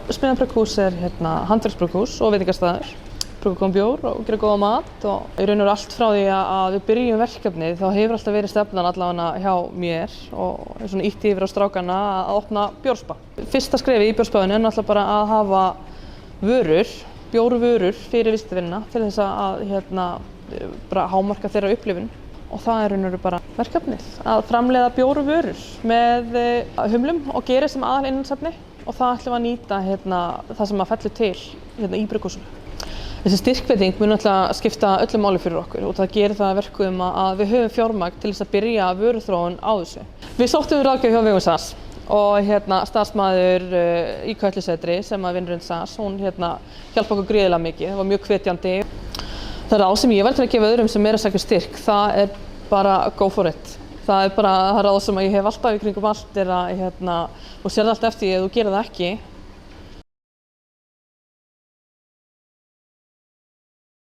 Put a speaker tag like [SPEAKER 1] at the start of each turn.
[SPEAKER 1] Smiðjan handverksbrugghús og veitingastaður. Brugga góðan bjór og gera góðan mat og í raun og allt frá því að við byrjum verkefnið þá hefur alltaf verið stefnan allavega hjá mér og svona ýtti yfir á strákana að opna bjórspa. Fyrsta skrefið í bjórspaðinu er náttúrulega bara að hafa bjórvörur fyrir viðskiptavinina til þess að bara hámarka þeirra upplifun og það er raun og bara verkefnið að framleiða bjórvörur með humlum og geri sem aðalinninsefni og það ætlum að nýta það sem að fellur til í brugghúsinu. Þessi styrkveiting mun náttúrulega skipta öllu máli fyrir okkur og það gerir það að verkum að við höfum fjármagn til þess að byrja vöruþróun á þessu. Við sóttum ráðgjöf hjá vegum SAS og starfsmaður í Kötlusetri sem vinnur undir SAS, hún hjálpa okkur gríðarlega mikið, það var mjög hvetjandi. Það ráð sem ég var til að gefa öðrum sem að sækja styrk, það er bara go for it. Það er bara ráð sem ég hef alltaf í kringum allt og sér það allt eftir ef þú gerir það ekki.